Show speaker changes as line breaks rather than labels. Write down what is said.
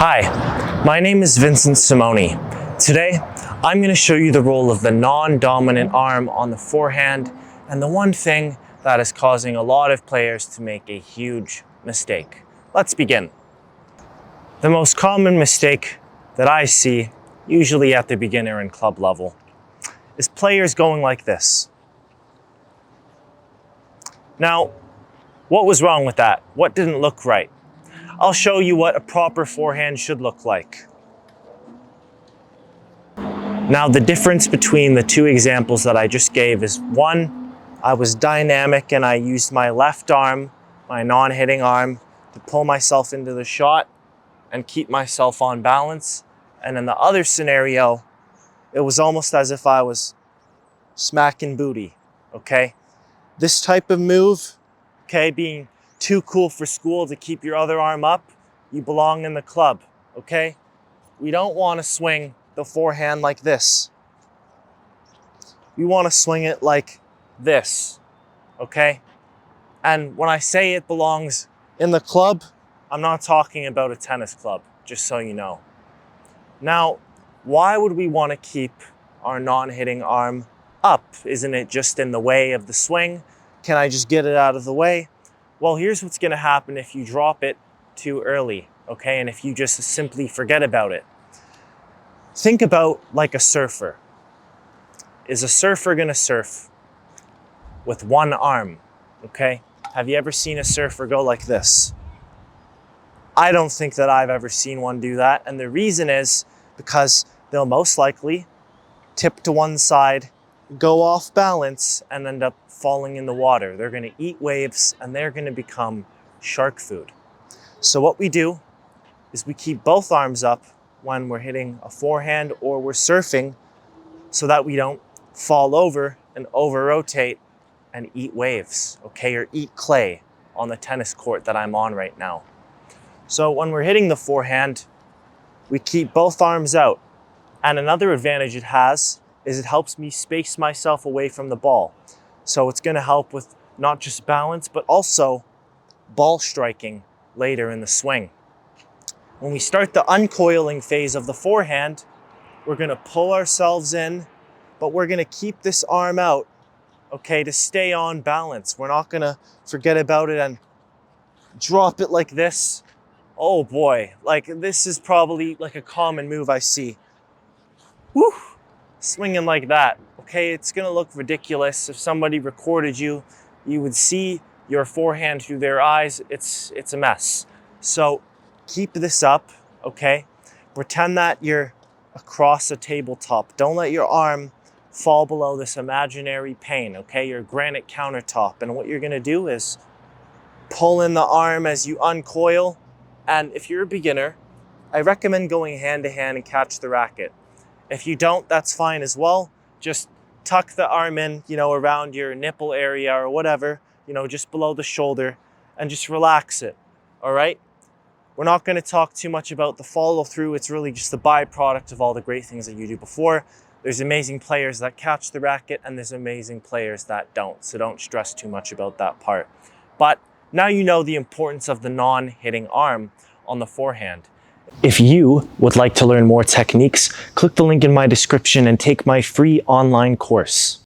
Hi, my name is Vincent Simoni. Today, I'm going to show you the role of the non-dominant arm on the forehand and the one thing that is causing a lot of players to make a huge mistake. Let's begin. The most common mistake that I see, usually at the beginner and club level, is players going like this. Now, what was wrong with that? What didn't look right? I'll show you what a proper forehand should look like. Now, the difference between the two examples that I just gave is one, I was dynamic and I used my left arm, my non-hitting arm, to pull myself into the shot and keep myself on balance. And in the other scenario, it was almost as if I was smacking booty, okay? This type of move, okay, being too cool for school to keep your other arm up, you belong in the club, okay? We don't want to swing the forehand like this. We want to swing it like this, okay? And when I say it belongs in the club, I'm not talking about a tennis club, just so you know. Now, why would we want to keep our non-hitting arm up? Isn't it just in the way of the swing? Can I just get it out of the way? Well, here's what's going to happen if you drop it too early, okay? And if you just simply forget about it. Think about like a surfer. Is a surfer going to surf with one arm, okay? Have you ever seen a surfer go like this? I don't think that I've ever seen one do that. And the reason is because they'll most likely tip to one side, go off balance, and end up falling in the water. They're going to eat waves and they're going to become shark food. So what we do is we keep both arms up when we're hitting a forehand or we're surfing so that we don't fall over and over-rotate and eat waves, okay, or eat clay on the tennis court that I'm on right now. So when we're hitting the forehand, we keep both arms out. And another advantage it has is it helps me space myself away from the ball. So it's going to help with not just balance, but also ball striking later in the swing. When we start the uncoiling phase of the forehand, we're going to pull ourselves in, but we're going to keep this arm out, okay, to stay on balance. We're not going to forget about it and drop it like this. Oh boy, like this is probably like a common move I see. Woo! Swinging like that, okay? It's gonna look ridiculous. If somebody recorded you, you would see your forehand through their eyes. It's a mess. So keep this up, okay? Pretend that you're across a tabletop. Don't let your arm fall below this imaginary pane, okay? Your granite countertop. And what you're gonna do is pull in the arm as you uncoil. And if you're a beginner, I recommend going hand to hand and catch the racket. If you don't, that's fine as well. Just tuck the arm in, around your nipple area or whatever, just below the shoulder, and just relax it, all right? We're not going to talk too much about the follow through. It's really just the byproduct of all the great things that you do before. There's amazing players that catch the racket and there's amazing players that don't. So don't stress too much about that part. But now you know the importance of the non-hitting arm on the forehand. If you would like to learn more techniques, click the link in my description and take my free online course.